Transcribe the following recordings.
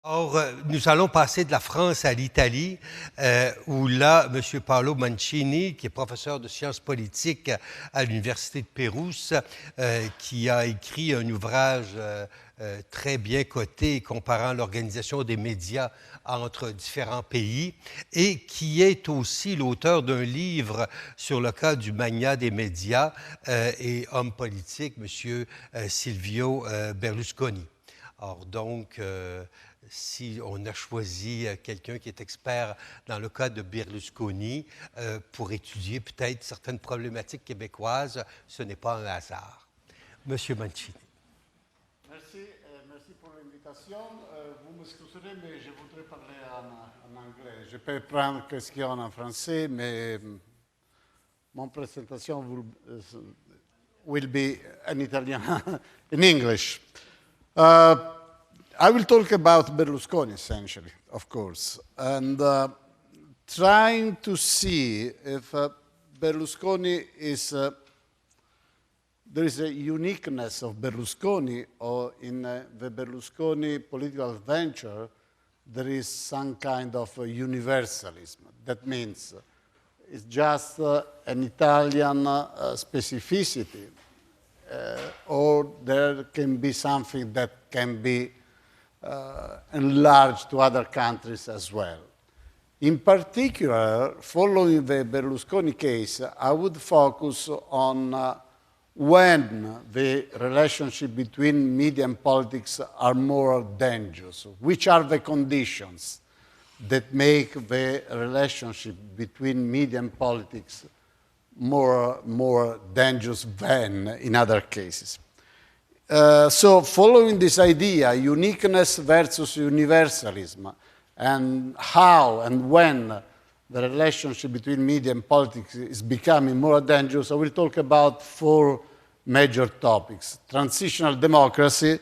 Or, nous allons passer de la France à l'Italie, où là, M. PaoloMancini, qui est professeur de sciences politiques à l'Université de Pérouse, qui a écrit un ouvrage très bien coté comparant l'organisation des médias entre différents pays, et qui est aussi l'auteur d'un livre sur le cas du magnat des médias et homme politique, M. Silvio Berlusconi. Or, donc, si on a choisi quelqu'un qui est expert dans le cas de Berlusconi pour étudier peut-être certaines problématiques québécoises, ce n'est pas un hasard. Monsieur Mancini. Merci, merci pour l'invitation. Vous m'excuserez, mais je voudrais parler en anglais. Je peux prendre question en français, mais mon présentation will be in Italian, in English. I will talk about Berlusconi, essentially, of course, and trying to see if Berlusconi is, there is a uniqueness of Berlusconi, or in the Berlusconi political venture, there is some kind of universalism. That means it's just an Italian specificity, or there can be something that can be enlarged to other countries as well. In particular, following the Berlusconi case, I would focus on when the relationship between media and politics are more dangerous. Which are the conditions that make the relationship between media and politics more dangerous than in other cases? So following this idea, uniqueness versus universalism, and how and when the relationship between media and politics is becoming more dangerous, I will talk about 4 major topics: transitional democracy,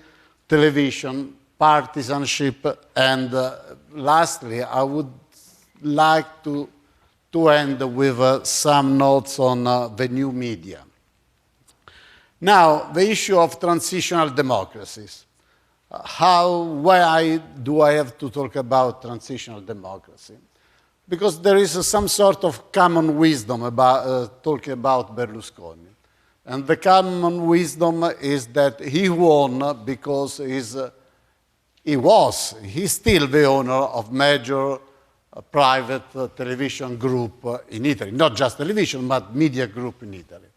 television, partisanship, and lastly, I would like to end with some notes on the new media. Now, the issue of transitional democracies. Why do I have to talk about transitional democracy? Because there is some sort of common wisdom about talking about Berlusconi. And the common wisdom is that he won because he's still the owner of major private television group in Italy. Not just television, but media group in Italy.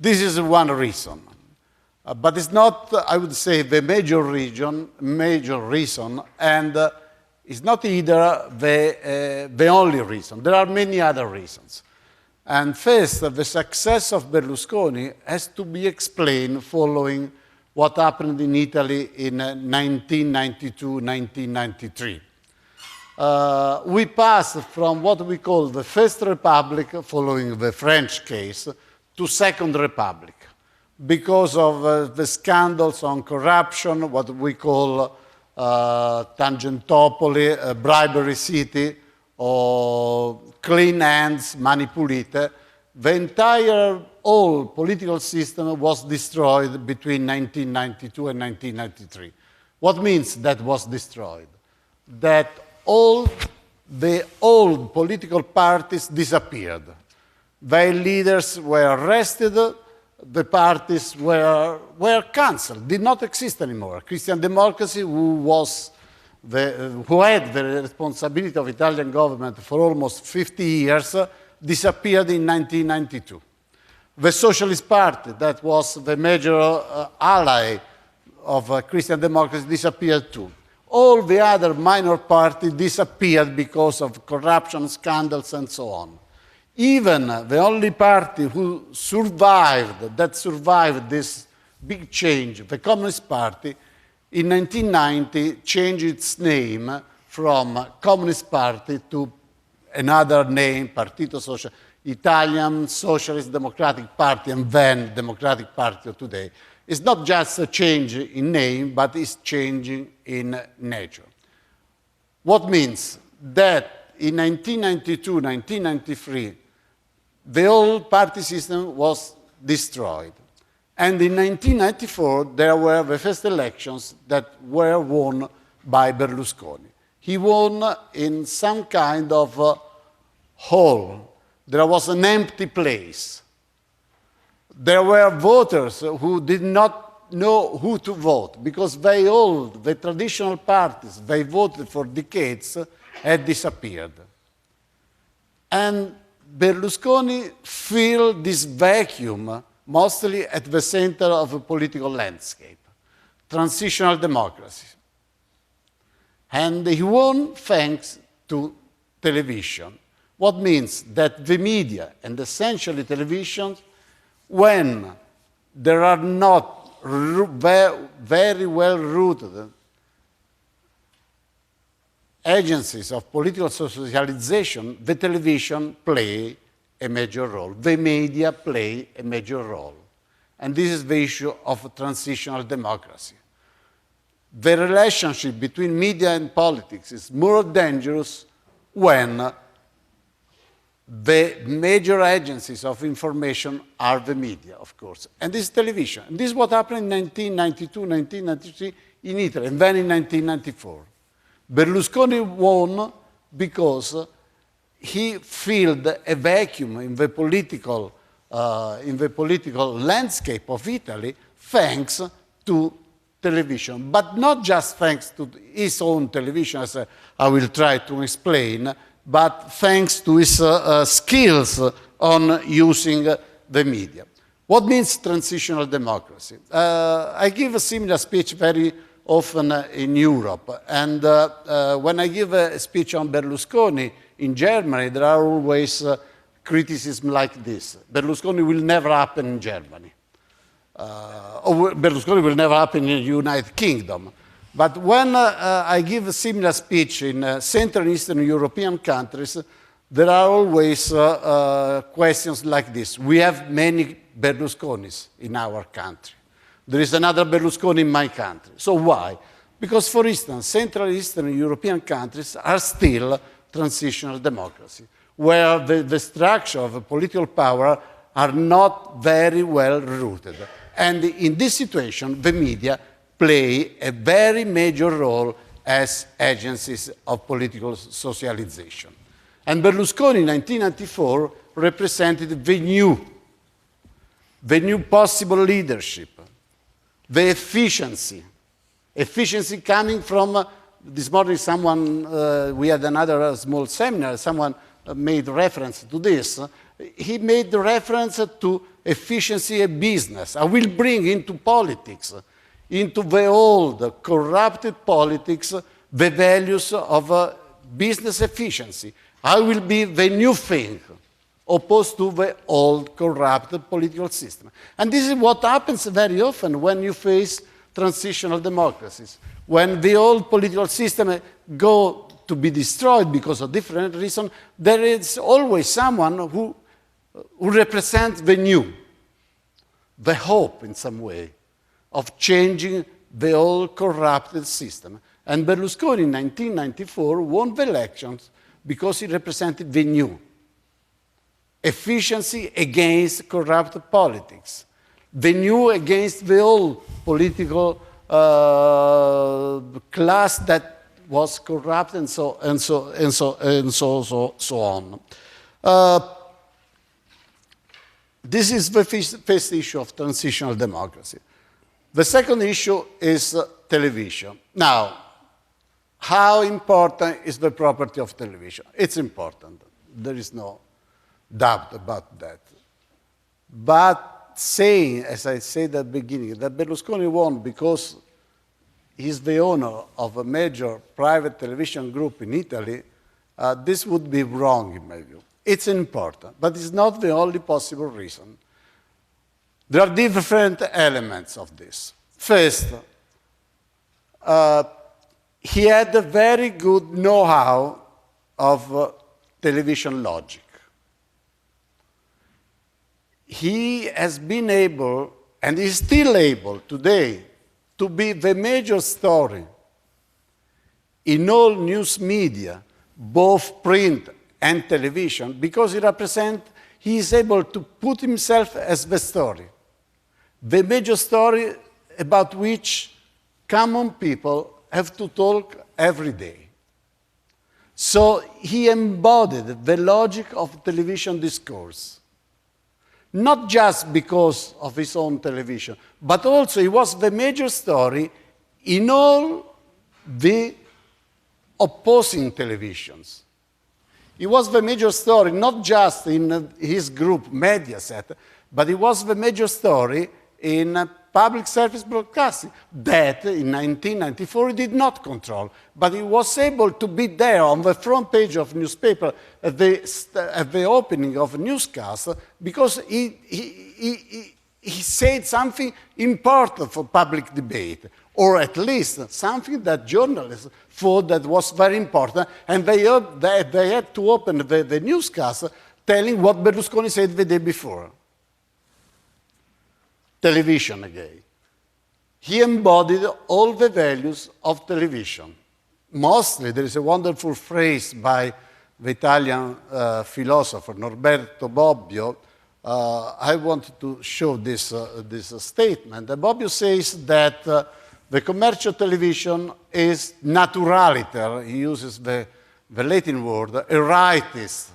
This is one reason, but it's not, I would say, the major reason, and it's not either the only reason. There are many other reasons. And first, the success of Berlusconi has to be explained following what happened in Italy in 1992-1993. We passed from what we call the First Republic, following the French case, to Second Republic, because of the scandals on corruption, what we call Tangentopoli, bribery city, or clean hands, money pulite. The entire old political system was destroyed between 1992 and 1993. What means that was destroyed? That all the old political parties disappeared. Their leaders were arrested, the parties were cancelled, did not exist anymore. Christian democracy, who had the responsibility of Italian government for almost 50 years, disappeared in 1992. The Socialist Party, that was the major ally of Christian democracy, disappeared too. All the other minor parties disappeared because of corruption scandals and so on. Even the only party who survived this big change, the Communist Party, in 1990 changed its name from Communist Party to another name, Partito Sociale, Italian Socialist Democratic Party, and then Democratic Party of today. It's not just a change in name, but it's changing in nature. What means that in 1992, 1993, the old party system was destroyed. And in 1994, there were the first elections that were won by Berlusconi. He won in some kind of hall. There was an empty place. There were voters who did not know who to vote because the traditional parties they voted for decades had disappeared. And Berlusconi filled this vacuum mostly at the center of a political landscape, transitional democracy. And he won thanks to television. What means that the media, and essentially television, when there are not very well-rooted agencies of political socialization, the television play a major role. The media play a major role. And this is the issue of transitional democracy. The relationship between media and politics is more dangerous when the major agencies of information are the media, of course. And this is television. And this is what happened in 1992, 1993 in Italy, and then in 1994. Berlusconi won because he filled a vacuum in the political landscape of Italy thanks to television, but not just thanks to his own television, as I will try to explain, but thanks to his skills on using the media. What means transitional democracy? I give a similar speech very often in Europe, and when I give a speech on Berlusconi in Germany, there are always criticism like this. Berlusconi will never happen in Germany. Or Berlusconi will never happen in the United Kingdom. But when I give a similar speech in Central and Eastern European countries, there are always questions like this. We have many Berlusconis in our country. There is another Berlusconi in my country. So why? Because, for instance, Central and Eastern European countries are still transitional democracy, where the structure of political power are not very well rooted. And in this situation, the media play a very major role as agencies of political socialization. And Berlusconi in 1994 represented the new possible leadership, the efficiency coming from, this morning we had another small seminar, someone made reference to this. He made the reference to efficiency of business. I will bring into politics, into the old corrupted politics, the values of business efficiency. I will be the new thing, opposed to the old corrupted political system. And this is what happens very often when you face transitional democracies. When the old political system go to be destroyed because of different reasons, there is always someone who represents the new, the hope in some way of changing the old corrupted system. And Berlusconi in 1994 won the elections because he represented the new. Efficiency against corrupt politics. The new against the old political class that was corrupt and so on. This is the first issue of transitional democracy. The second issue is television. Now, how important is the property of television? It's important. There is no doubt about that. But saying, as I said at the beginning, that Berlusconi won because he's the owner of a major private television group in Italy, this would be wrong in my view. It's important, but it's not the only possible reason. There are different elements of this. First, he had a very good know-how of television logic. He has been able, and is still able today, to be the major story in all news media, both print and television, because he is able to put himself as the story. The major story about which common people have to talk every day. So he embodied the logic of television discourse, not just because of his own television, but also he was the major story in all the opposing televisions. He was the major story, not just in his group, Mediaset, but he was the major story in public service broadcasting that in 1994 he did not control, but he was able to be there on the front page of newspaper at the opening of a newscast because he said something important for public debate, or at least something that journalists thought that was very important, and they had to open the newscast telling what Berlusconi said the day before. Television again. He embodied all the values of television. Mostly, there is a wonderful phrase by the Italian philosopher Norberto Bobbio. I wanted to show this statement. Bobbio says that the commercial television is naturaliter, he uses the Latin word, a rightist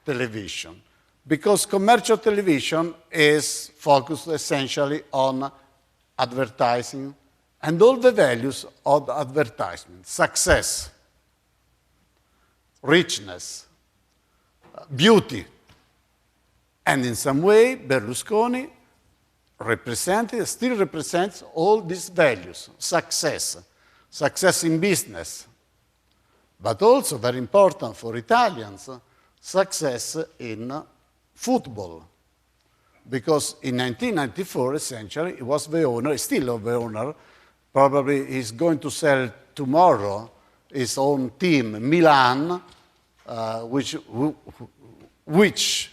television. Because commercial television is focused essentially on advertising and all the values of advertisement: success, richness, beauty. And in some way, Berlusconi still represents all these values: success in business, but also, very important for Italians, success in football, because in 1994, essentially, he was the owner, still the owner, probably he's going to sell tomorrow his own team, Milan, which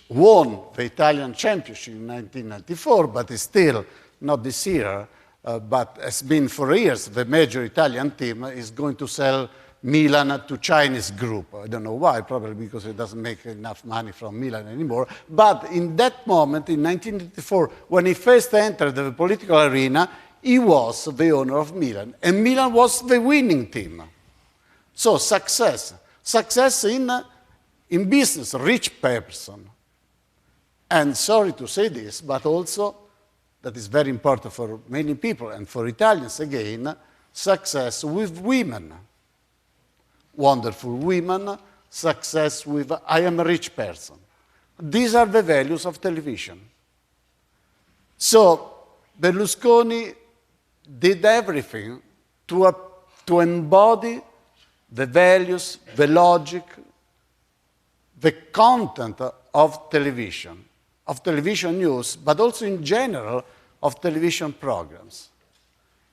won the Italian championship in 1994, but is still, not this year, but has been for years, the major Italian team is going to sell Milan to Chinese group. I don't know why, probably because it doesn't make enough money from Milan anymore. But in that moment, in 1984, when he first entered the political arena, he was the owner of Milan, and Milan was the winning team. So success in business, rich person. And sorry to say this, but also, that is very important for many people, and for Italians again, success with women. Wonderful women, success with, I am a rich person. These are the values of television. So Berlusconi did everything to embody the values, the logic, the content of television news, but also in general of television programs.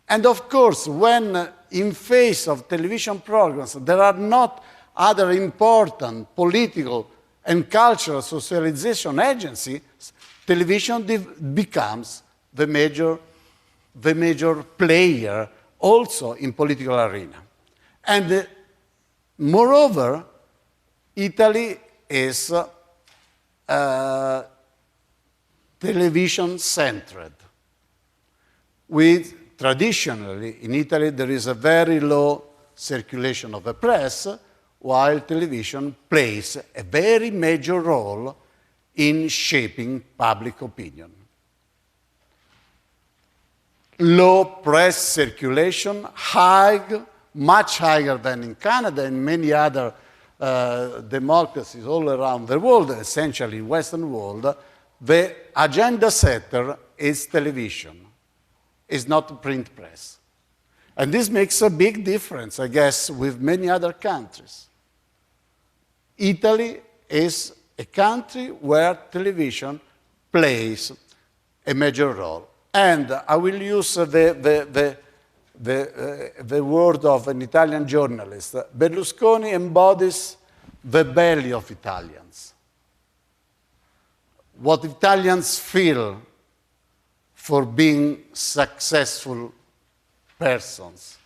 And of course, when in face of television programs there are not other important political and cultural socialization agencies, television becomes the major player also in political arena. And moreover, Italy is television-centered. Traditionally, in Italy, there is a very low circulation of the press, while television plays a very major role in shaping public opinion. Low press circulation, much higher than in Canada and many other democracies all around the world, essentially in Western world. The agenda setter is television. Is not print press. And this makes a big difference, I guess, with many other countries. Italy is a country where television plays a major role. And I will use the word of an Italian journalist. Berlusconi embodies the belly of Italians. What Italians feel for being successful persons.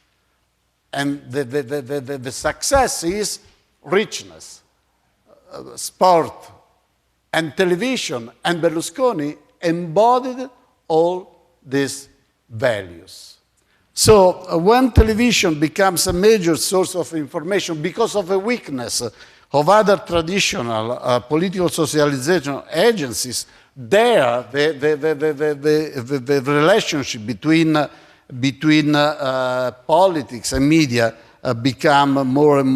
And the success is richness, sport, and television. And Berlusconi embodied all these values. So when television becomes a major source of information because of a weakness of other traditional political socialization agencies, there the relationship between politics and media become more and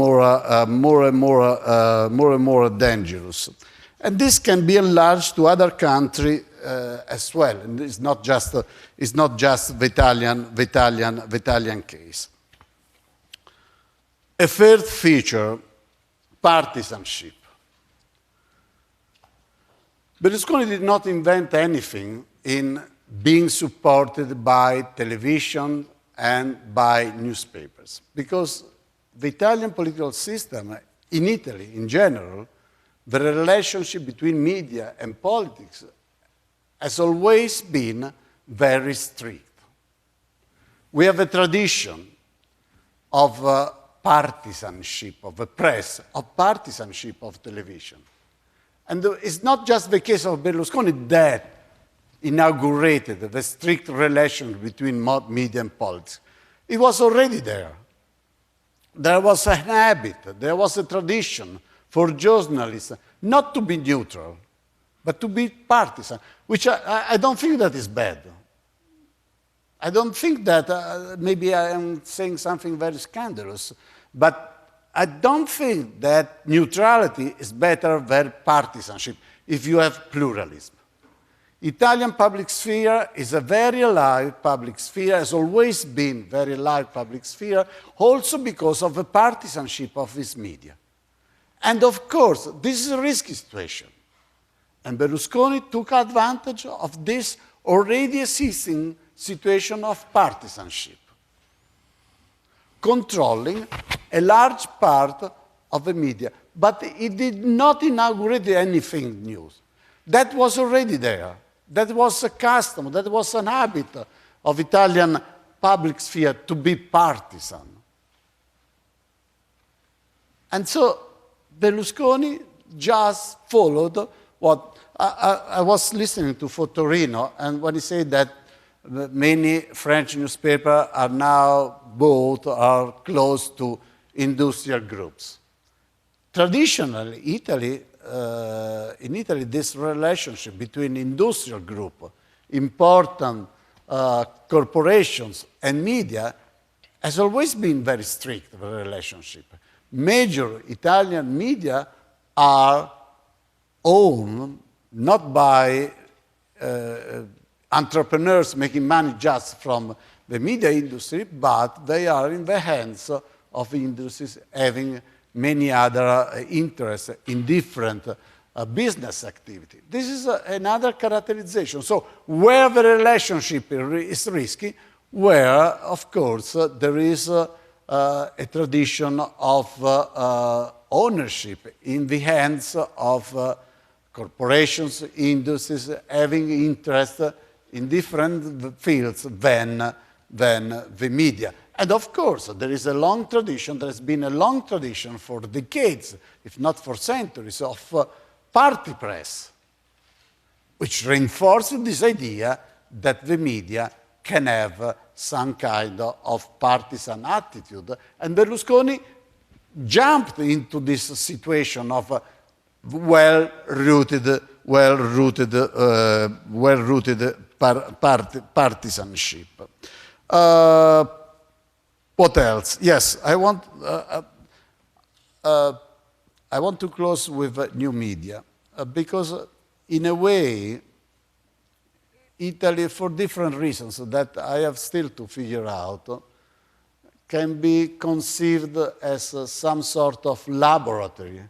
more dangerous. And this can be enlarged to other countries as well. And it's not just the Italian case. A third feature, partisanship. Berlusconi did not invent anything in being supported by television and by newspapers, because the Italian political system, in Italy in general, the relationship between media and politics has always been very strict. We have a tradition of partisanship of the press, of partisanship of television. And it's not just the case of Berlusconi that inaugurated the strict relation between media and politics. It was already there. There was a habit, there was a tradition for journalists not to be neutral, but to be partisan, which I don't think that is bad. I don't think that, maybe I am saying something very scandalous, but I don't think that neutrality is better than partisanship if you have pluralism. Italian public sphere is a very alive public sphere, has always been very alive public sphere, also because of the partisanship of this media. And of course, this is a risky situation. And Berlusconi took advantage of this already existing situation of partisanship, controlling a large part of the media. But it did not inaugurate anything new. That was already there. That was a custom, that was an habit of Italian public sphere to be partisan. And so Berlusconi just followed what I was listening to for Torino, and when he said that many French newspapers are now bought or close to industrial groups. Traditionally, in Italy, this relationship between industrial group, important corporations, and media has always been very strict, the relationship. Major Italian media are owned not by entrepreneurs making money just from the media industry, but they are in the hands of industries having many other interests in different business activity. This is another characterization. So where the relationship is risky, where, of course, there is a tradition of ownership in the hands of corporations, industries, having interest in different fields than the media. And of course, there is a long tradition, there has been a long tradition for decades, if not for centuries, of party press, which reinforces this idea that the media can have some kind of partisan attitude. And Berlusconi jumped into this situation of well-rooted partisanship. What else? Yes, I want to close with new media, because in a way, Italy, for different reasons that I have still to figure out, can be conceived as some sort of laboratory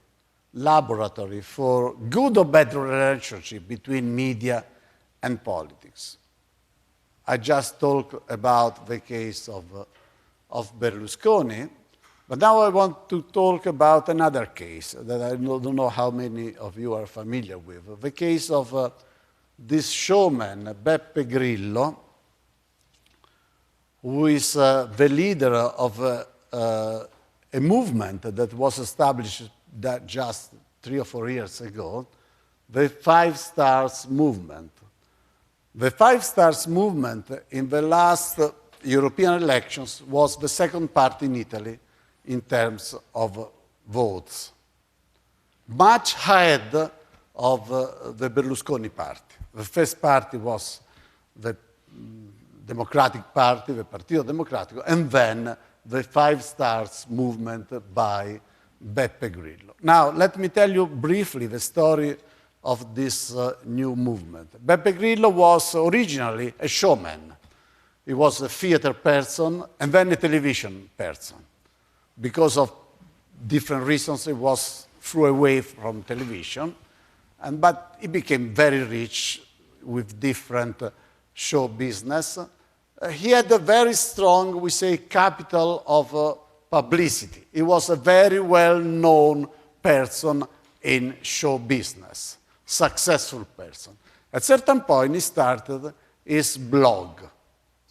for good or bad relationship between media and politics. I just talked about the case of Berlusconi, but now I want to talk about another case that I don't know how many of you are familiar with, the case of this showman, Beppe Grillo, who is the leader of a movement that was established just 3 or 4 years ago, the 5 Stars movement. The 5 Stars movement in the last European elections, was the second party in Italy in terms of votes, much ahead of the Berlusconi party. The first party was the Democratic Party, the Partito Democratico, and then the Five Stars movement by Beppe Grillo. Now, let me tell you briefly the story of this new movement. Beppe Grillo was originally a showman. He was a theater person and then a television person. Because of different reasons, he was thrown away from television, but he became very rich with different show business. He had a very strong, we say, capital of publicity. He was a very well-known person in show business, successful person. At a certain point, he started his blog.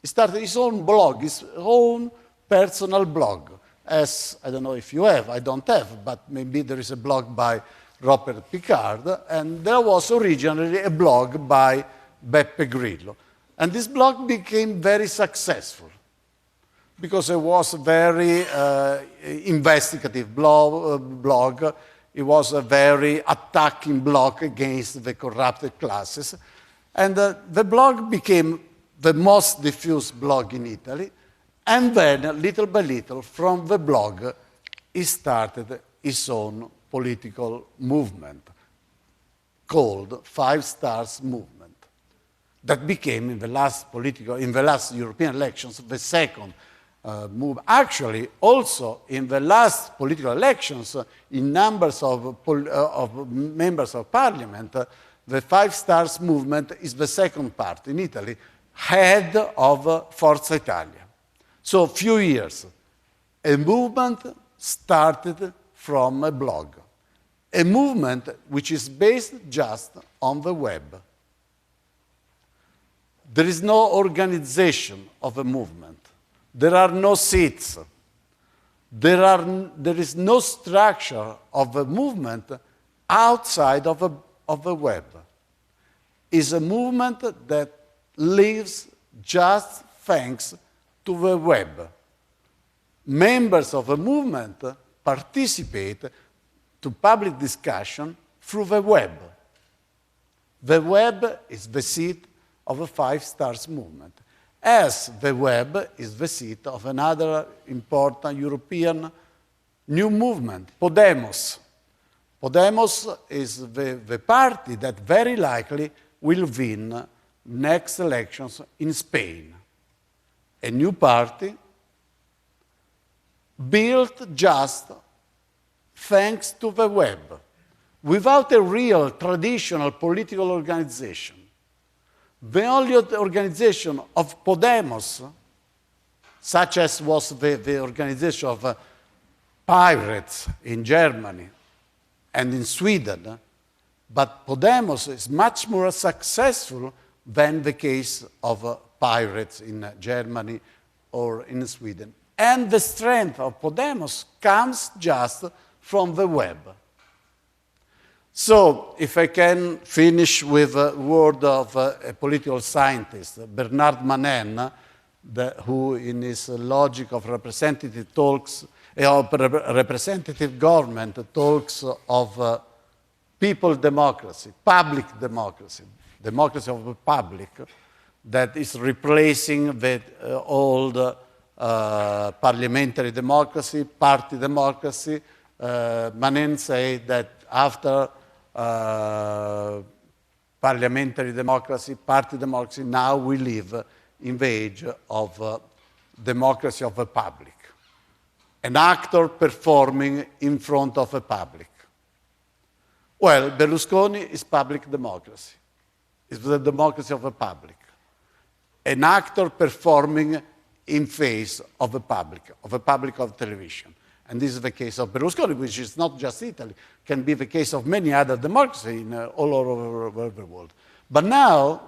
He started his own blog, his own personal blog. As, I don't know if you have, I don't have, but maybe there is a blog by Robert Picard, and there was originally a blog by Beppe Grillo. And this blog became very successful because it was a very investigative blog. It was a very attacking blog against the corrupted classes. And the blog became the most diffused blog in Italy. And then, little by little, from the blog, he started his own political movement called Five Stars Movement. That became, in the last European elections, the second move. Actually, also in the last political elections, in numbers of members of parliament, the Five Stars Movement is the second party in Italy, head of Forza Italia. So, few years, a movement started from a blog, a movement which is based just on the web. There is no organization of a movement. There are no seats. There is no structure of a movement outside of the web. It's a movement that lives just thanks to the web. Members of a movement participate to public discussion through the web. The web is the seat of a Five Stars Movement, as the web is the seat of another important European new movement, Podemos. Podemos is the party that very likely will win next elections in Spain. A new party built just thanks to the web, without a real traditional political organization. The only organization of Podemos, such as was the organization of pirates in Germany and in Sweden, but Podemos is much more successful than the case of pirates in Germany or in Sweden. And the strength of Podemos comes just from the web. So, if I can finish with a word of a political scientist, Bernard Manin, who in his logic of representative government talks of people democracy, public democracy, democracy of the public, that is replacing the old parliamentary democracy, party democracy. Manin said that after parliamentary democracy, party democracy, now we live in the age of democracy of the public. An actor performing in front of the public. Well, Berlusconi is public democracy. It's the democracy of the public. An actor performing in face of the public of television. And this is the case of Berlusconi, which is not just Italy, can be the case of many other democracies all over the world. But now,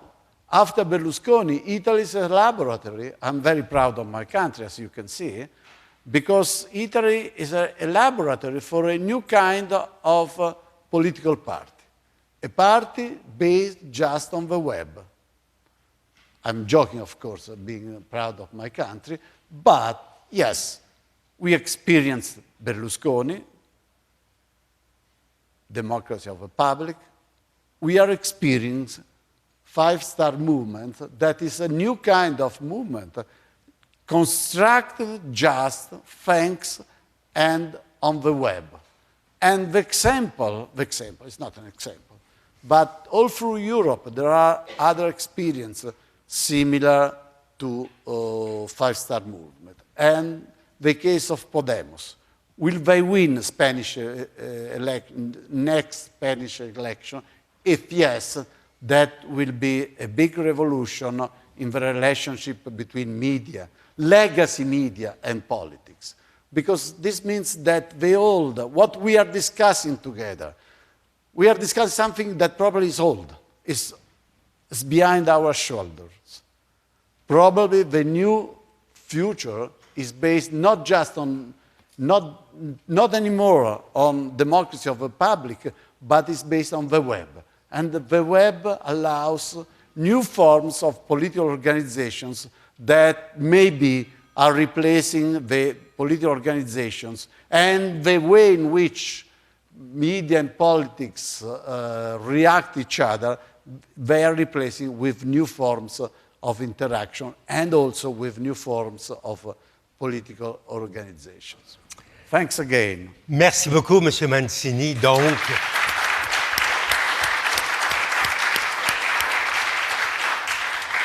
after Berlusconi, Italy is a laboratory. I'm very proud of my country, as you can see, because Italy is a laboratory for a new kind of political party. A party based just on the web. I'm joking, of course, being proud of my country, but yes, we experienced Berlusconi, democracy of the public. We are experiencing five-star movement that is a new kind of movement, constructed just thanks and on the web. And the example, it's not an example, but all through Europe there are other experiences similar to five-star movement. And the case of Podemos. Will they win Spanish next Spanish election? If yes, that will be a big revolution in the relationship between media, legacy media and politics. Because this means that the old, what we are discussing together, we are discussing something that probably is old, is behind our shoulders. Probably the new future is based not just on, not anymore on democracy of the public, but is based on the web. And the web allows new forms of political organizations that maybe are replacing the political organizations, and the way in which media and politics react to each other, they are replacing with new forms of interaction and also with new forms of political organizations. Thanks again. Merci beaucoup, M. Mancini. Donc,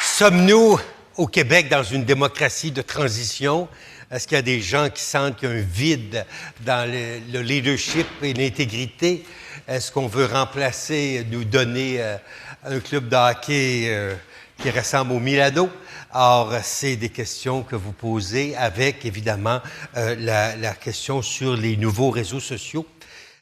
sommes-nous au Québec dans une démocratie de transition? Est-ce qu'il y a des gens qui sentent qu'il y a un vide dans le leadership et l'intégrité? Est-ce qu'on veut remplacer, nous donner un club de hockey qui ressemble au Milano? Or, c'est des questions que vous posez avec, évidemment, la question sur les nouveaux réseaux sociaux.